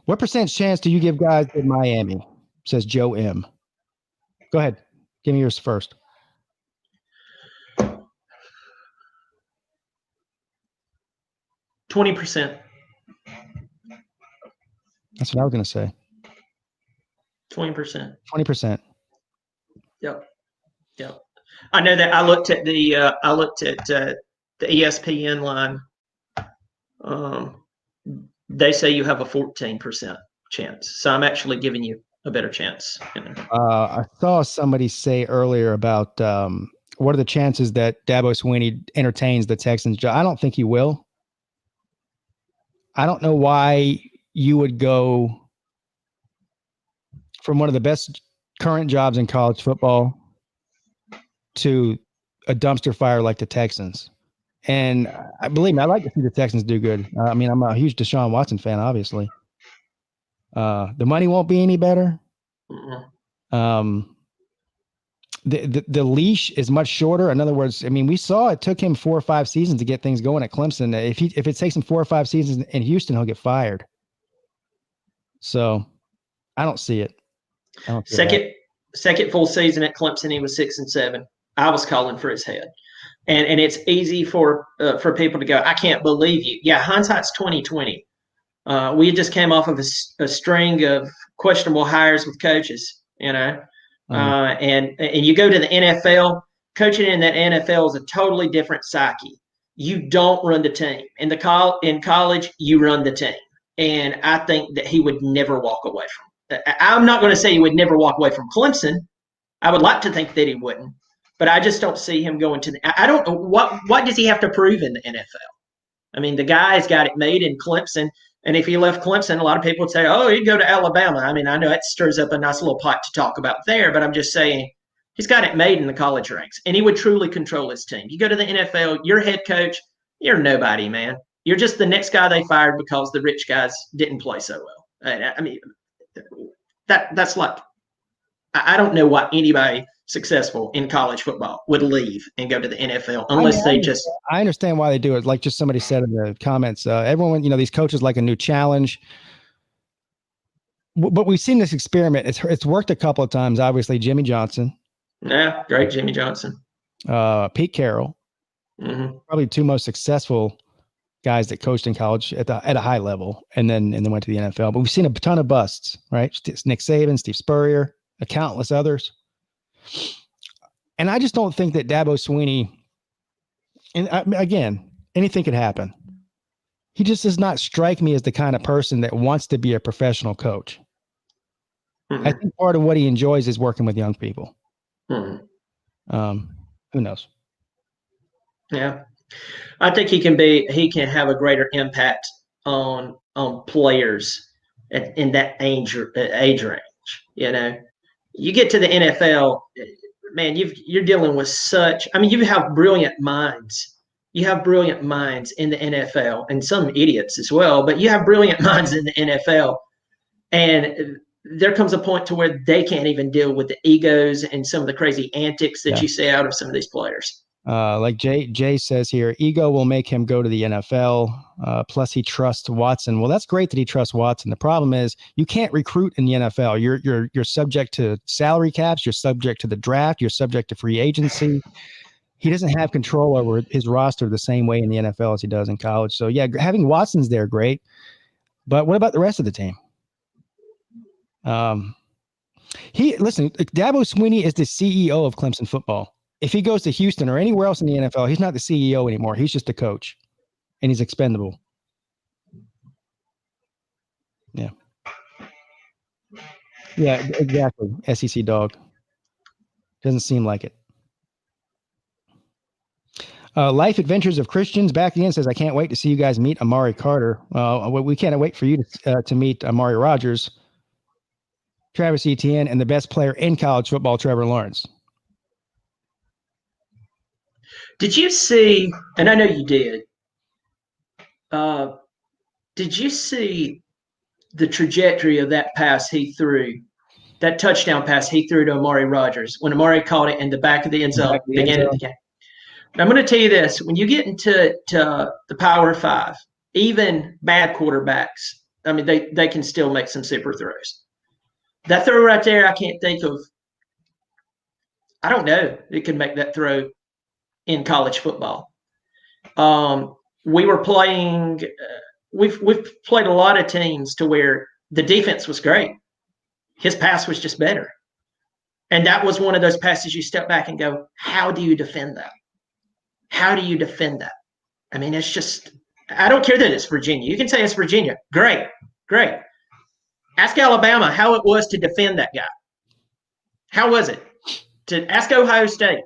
A: What percent chance do you give guys in Miami? Says Joe M. Go ahead. Give me yours first.
B: 20%.
A: That's what I was going to say.
B: 20%.
A: 20%.
B: Yep. I know that I looked at the ESPN line. They say you have a 14% chance. So I'm actually giving you a better chance.
A: I saw somebody say earlier about what are the chances that Dabo Swinney entertains the Texans job. I don't think he will. I don't know why you would go from one of the best current jobs in college football to a dumpster fire like the Texans. And I believe me, I like to see the Texans do good. I mean, I'm a huge Deshaun Watson fan, obviously. The money won't be any better. The leash is much shorter. In other words, I mean, we saw it took him 4 or 5 seasons to get things going at Clemson. If it takes him 4 or 5 seasons in Houston, he'll get fired. So I don't see it.
B: Second full season at Clemson, he was 6-7. I was calling for his head, and it's easy for people to go, I can't believe you. Yeah, hindsight's 20/20. We just came off of a string of questionable hires with coaches, and you go to the NFL. Coaching in that NFL is a totally different psyche. You don't run the team. In college, you run the team, and I think that he would never walk away from. I'm not going to say he would never walk away from Clemson. I would like to think that he wouldn't, but I just don't see him going to I don't know what does he have to prove in the NFL. I mean, the guy's got it made in Clemson. And if he left Clemson, a lot of people would say, oh, he'd go to Alabama. I mean, I know it stirs up a nice little pot to talk about there, but I'm just saying he's got it made in the college ranks, and he would truly control his team. You go to the NFL, you're head coach, you're nobody, man. You're just the next guy they fired because the rich guys didn't play so well. I mean, that's like, I don't know why anybody successful in college football would leave and go to the NFL unless
A: I understand why they do it. Like just somebody said in the comments, everyone, these coaches like a new challenge. But we've seen this experiment. It's worked a couple of times. Obviously, Jimmy Johnson.
B: Yeah, great Jimmy Johnson.
A: Pete Carroll. Mm-hmm. Probably 2 most successful guys that coached in college at a high level, and then went to the NFL. But we've seen a ton of busts, right? Nick Saban, Steve Spurrier, countless others. And I just don't think that Dabo Swinney, and again, anything could happen. He just does not strike me as the kind of person that wants to be a professional coach. Mm-hmm. I think part of what he enjoys is working with young people. Mm-hmm. Who knows?
B: Yeah. I think he can have a greater impact on players in that age range. You get to the NFL, man, you're dealing with you have brilliant minds. You have brilliant minds in the NFL, and some idiots as well, but you have brilliant minds in the NFL. And there comes a point to where they can't even deal with the egos and some of the crazy antics that you see out of some of these players.
A: Like Jay says here, ego will make him go to the NFL. Plus, he trusts Watson. Well, that's great that he trusts Watson. The problem is you can't recruit in the NFL. You're subject to salary caps. You're subject to the draft. You're subject to free agency. He doesn't have control over his roster the same way in the NFL as he does in college. So, yeah, having Watson's there, great. But what about the rest of the team? Dabo Swinney is the CEO of Clemson football. If he goes to Houston or anywhere else in the NFL, he's not the CEO anymore. He's just a coach, and he's expendable. Yeah. Yeah, exactly. SEC dog. Doesn't seem like it. Life Adventures of Christians back again says, I can't wait to see you guys meet Amari Carter. We can't wait for you to meet Amari Rogers, Travis Etienne, and the best player in college football, Trevor Lawrence.
B: Did you see, and I know you did you see the trajectory of that pass he threw, that touchdown pass he threw to Amari Rogers when Amari caught it in the back of the end zone beginning of the game? And I'm going to tell you this, when you get into the Power 5, even bad quarterbacks, I mean, they can still make some super throws. That throw right there, I can't think of, I don't know, it could make that throw in college football. We were playing, we've played a lot of teams to where the defense was great. His pass was just better. And that was one of those passes you step back and go, how do you defend that? How do you defend that? I mean, it's just, I don't care that it's Virginia. You can say it's Virginia. Great. Ask Alabama how it was to defend that guy. How was it? To ask Ohio State.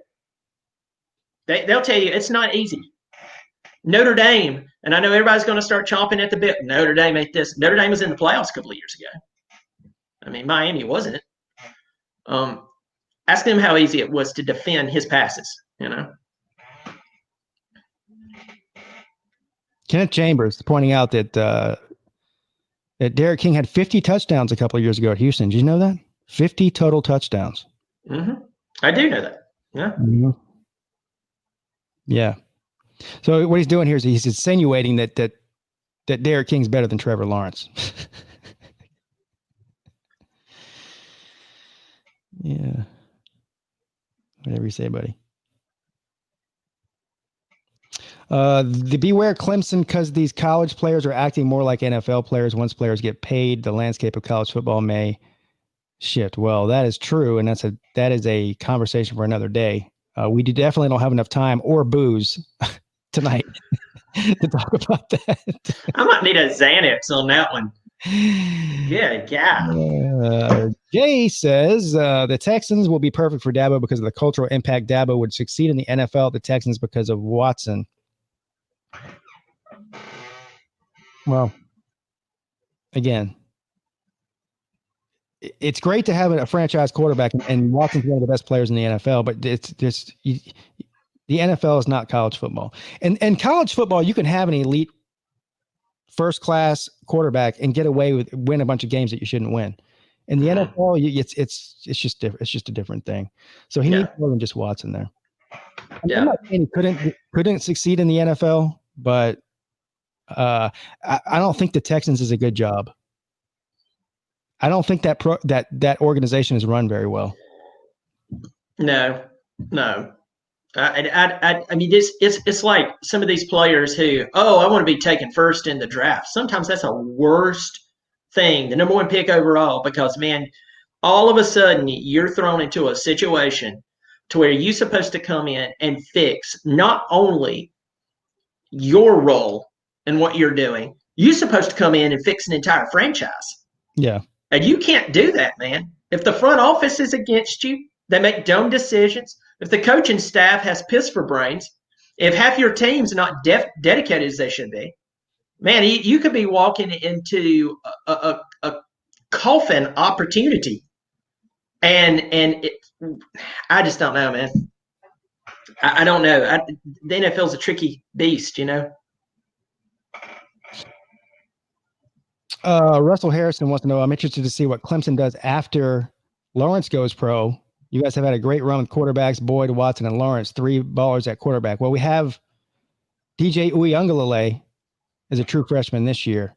B: They'll tell you it's not easy. Notre Dame, and I know everybody's going to start chomping at the bit. Notre Dame ain't this. Notre Dame was in the playoffs a couple of years ago. I mean, Miami wasn't. Ask them how easy it was to defend his passes, you know.
A: Kenneth Chambers pointing out that that Derek King had 50 touchdowns a couple of years ago at Houston. Did you know that? 50 total touchdowns.
B: Mm-hmm. I do know that. Yeah.
A: Mm-hmm. Yeah. So what he's doing here is he's insinuating that Derek King's better than Trevor Lawrence. Yeah. Whatever you say, buddy. The beware Clemson, because these college players are acting more like NFL players. Once players get paid, the landscape of college football may shift. Well, that is true, and that is a conversation for another day. We definitely don't have enough time or booze tonight to talk about that.
B: I might need a Xanax on that one. Yeah.
A: Jay says the Texans will be perfect for Dabo because of the cultural impact. Dabo would succeed in the NFL. The Texans because of Watson. Well, again, it's great to have a franchise quarterback, and Watson's one of the best players in the NFL. But it's just the NFL is not college football. And college football, you can have an elite first class quarterback and get away with win a bunch of games that you shouldn't win. In the NFL, it's just different. It's just a different thing. So he needs more than just Watson there. I'm not saying he couldn't succeed in the NFL, but I don't think the Texans is a good job. I don't think that organization is run very well. No.
B: I mean, it's like some of these players who, I want to be taken first in the draft. Sometimes that's a worst thing, the number one pick overall, because, man, all of a sudden you're thrown into a situation to where you're supposed to come in and fix not only your role and what you're doing, you're supposed to come in and fix an entire franchise.
A: Yeah.
B: And you can't do that, man. If the front office is against you, they make dumb decisions. If the coaching staff has piss for brains, if half your team's not dedicated as they should be, man, you could be walking into a coffin opportunity. And I just don't know, man. I don't know. The NFL's a tricky beast, you know.
A: Russell Harrison wants to know, I'm interested to see what Clemson does after Lawrence goes pro. You guys have had a great run with quarterbacks, Boyd, Watson, and Lawrence, 3 ballers at quarterback. Well, we have DJ Uiagalelei as a true freshman this year.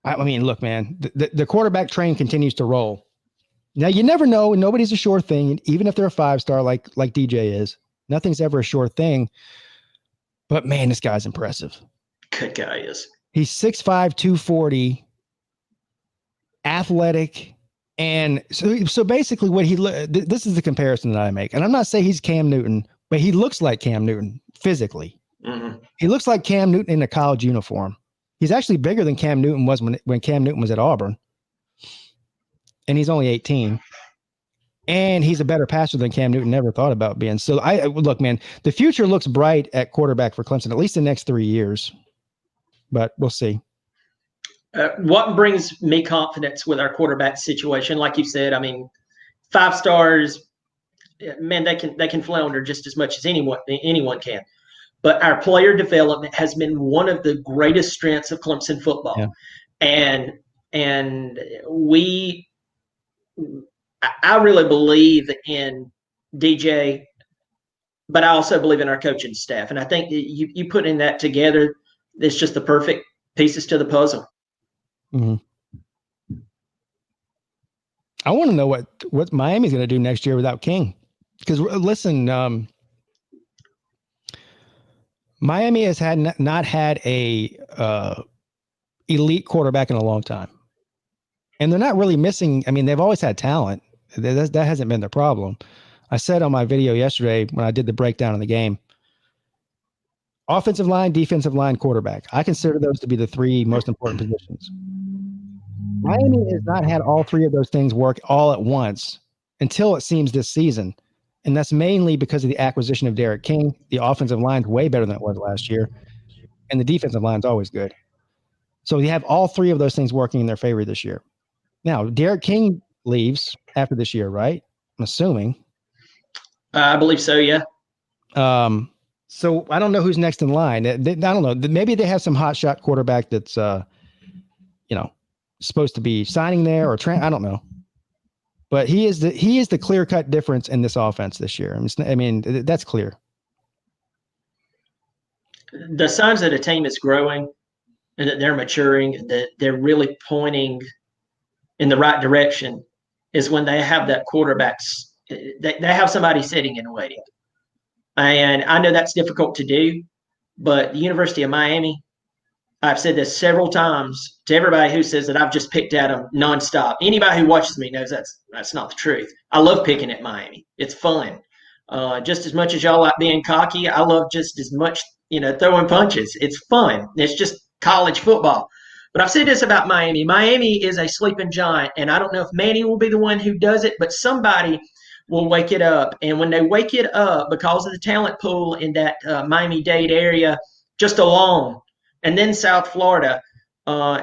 A: I mean, look, man, the quarterback train continues to roll. Now, you never know. Nobody's a sure thing, even if they're a 5-star like DJ is. Nothing's ever a sure thing. But, man, this guy's impressive.
B: Good guy is.
A: He's 6'5", 240, athletic. And so basically this is the comparison that I make. And I'm not saying he's Cam Newton, but he looks like Cam Newton physically. Mm-hmm. He looks like Cam Newton in a college uniform. He's actually bigger than Cam Newton was when Cam Newton was at Auburn. And he's only 18. And he's a better passer than Cam Newton never thought about being. So look, man, the future looks bright at quarterback for Clemson, at least the next 3 years. But we'll see.
B: What brings me confidence with our quarterback situation, like you said, I mean, 5 stars, man, they can flounder just as much as anyone can. But our player development has been one of the greatest strengths of Clemson football. Yeah. And I really believe in DJ, but I also believe in our coaching staff. And I think you putting that together, it's just the perfect pieces to the puzzle. Mm-hmm.
A: I want to know what Miami's going to do next year without King. Because listen, Miami has not had a elite quarterback in a long time, and they're not really missing. I mean, they've always had talent. That hasn't been the problem. I said on my video yesterday when I did the breakdown of the game, offensive line, defensive line, quarterback. I consider those to be the 3 most important positions. Miami has not had all three of those things work all at once until it seems this season. And that's mainly because of the acquisition of Derek King. The offensive line's way better than it was last year. And the defensive line's always good. So you have all three of those things working in their favor this year. Now, Derek King leaves after this year, right? I'm assuming.
B: I believe so, yeah.
A: So I don't know who's next in line. I don't know. Maybe they have some hotshot quarterback that's, supposed to be signing there or I don't know. But he is the clear-cut difference in this offense this year. I mean, that's clear.
B: The signs that a team is growing and that they're maturing, that they're really pointing in the right direction is when they have that quarterbacks. They have somebody sitting and waiting. And I know that's difficult to do, but the University of Miami, I've said this several times to everybody who says that I've just picked at them nonstop. Anybody who watches me knows that's not the truth. I love picking at Miami. It's fun. Just as much as y'all like being cocky, I love just as much, throwing punches. It's fun. It's just college football. But I've said this about Miami. Miami is a sleeping giant, and I don't know if Manny will be the one who does it, but somebody will wake it up. And when they wake it up, because of the talent pool in that Miami-Dade area, just alone, and then South Florida, you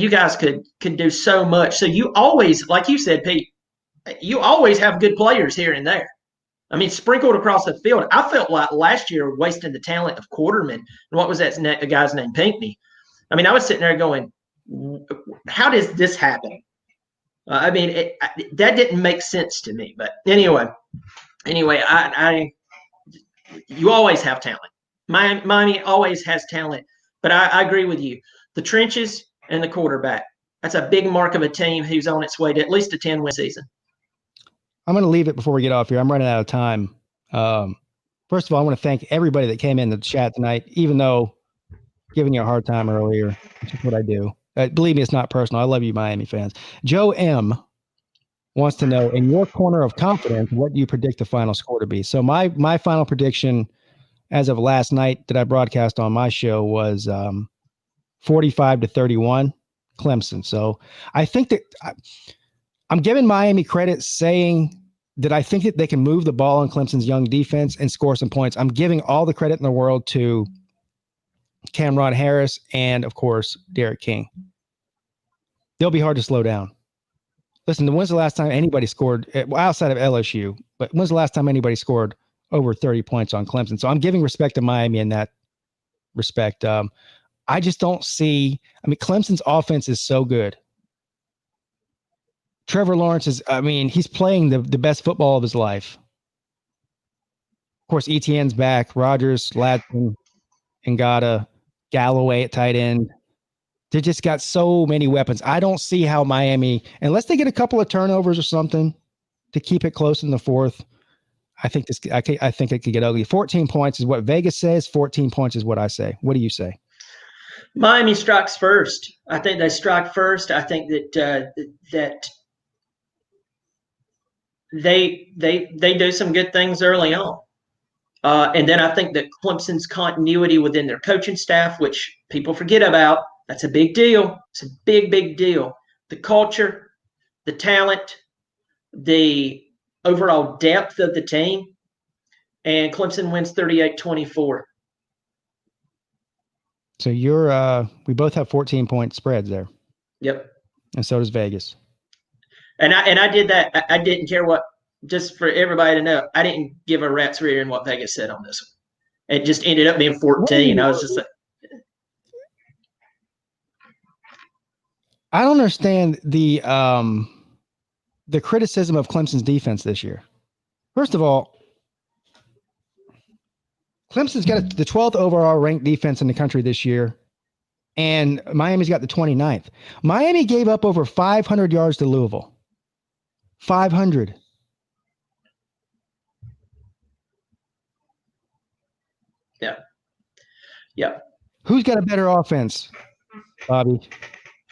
B: guys could do so much. So you always, like you said, Pete, you always have good players here and there. I mean, sprinkled across the field. I felt like last year wasting the talent of Quarterman. And what was that guy's name? Pinckney. I mean, I was sitting there going, how does this happen? That didn't make sense to me. But anyway, you always have talent. Miami always has talent. But I agree with you. The trenches and the quarterback, that's a big mark of a team who's on its way to at least a 10-win season.
A: I'm going to leave it before we get off here. I'm running out of time. First of all, I want to thank everybody that came in the chat tonight, even though giving you a hard time earlier, which is what I do. Believe me, it's not personal. I love you, Miami fans. Joe M. wants to know, in your corner of confidence, what do you predict the final score to be? So my final prediction as of last night that I broadcast on my show was 45-31 Clemson. So I think that I'm giving Miami credit saying that I think that they can move the ball on Clemson's young defense and score some points. I'm giving all the credit in the world to Cameron Harris and, of course, Derek King. They'll be hard to slow down. Listen, when's the last time anybody scored, outside of LSU, but when's the last time anybody scored over 30 points on Clemson? So I'm giving respect to Miami in that respect. I just don't see – Clemson's offense is so good. Trevor Lawrence he's playing the best football of his life. Of course, Etienne's back. Rogers, Ladson, Ngata, Galloway at tight end. They just got so many weapons. I don't see how Miami, unless they get a couple of turnovers or something to keep it close in the fourth, I think it could get ugly. 14 points is what Vegas says. 14 points is what I say. What do you say?
B: Miami strikes first. I think they strike first. I think that they do some good things early on. And then I think that Clemson's continuity within their coaching staff, which people forget about, that's a big deal. It's a big, big deal. The culture, the talent, the overall depth of the team, and Clemson wins 38-24.
A: So we both have 14-point spreads there.
B: Yep.
A: And so does Vegas. And
B: I did that. I didn't care what, just for everybody to know, I didn't give a rat's rear in what Vegas said on this one. It just ended up being 14. I was just like,
A: I don't understand the criticism of Clemson's defense this year. First of all, Clemson's got the 12th overall ranked defense in the country this year, and Miami's got the 29th. Miami gave up over 500 yards to Louisville. 500.
B: Yeah. Yeah.
A: Who's got a better offense, Bobby?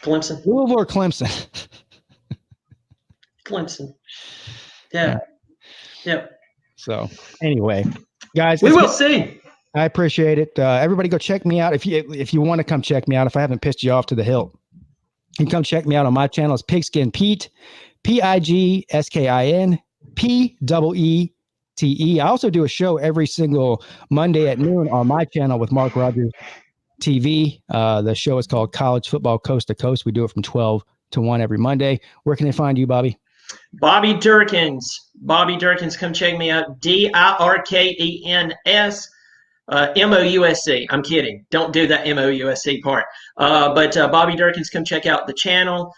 B: Clemson.
A: Louisville or Clemson?
B: Clemson. Yeah. Yep.
A: So anyway, guys,
B: we will see.
A: I appreciate it. Everybody go check me out. If you want to come check me out, if I haven't pissed you off to the hilt, you can come check me out on my channel. It's Pigskin Pete, PIGSKIN PEETE. I also do a show every single Monday at noon on my channel with Mark Rogers TV. The show is called College Football Coast to Coast. We do it from 12 to 1 every Monday. Where can they find you, Bobby?
B: Bobby Durkins. Bobby Durkins, come check me out. DIRKENS. MOUSC. I'm kidding. Don't do that MOUSC part. But Bobby Durkins, come check out the channel.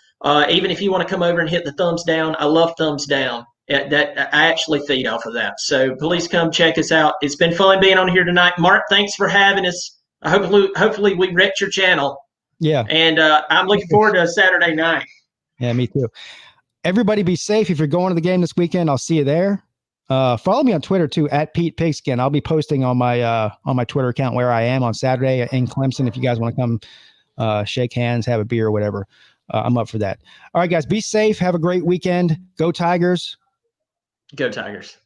B: Even if you want to come over and hit the thumbs down, I love thumbs down. That I actually feed off of that. So please come check us out. It's been fun being on here tonight. Mark, thanks for having us. Hopefully we wrecked your channel.
A: Yeah.
B: And I'm looking forward to Saturday night.
A: Yeah, me too. Everybody be safe. If you're going to the game this weekend, I'll see you there. Follow me on Twitter too, at Pete Pigskin. I'll be posting on my Twitter account where I am on Saturday in Clemson. If you guys want to come shake hands, have a beer or whatever, I'm up for that. All right, guys, be safe. Have a great weekend. Go Tigers.
B: Go Tigers.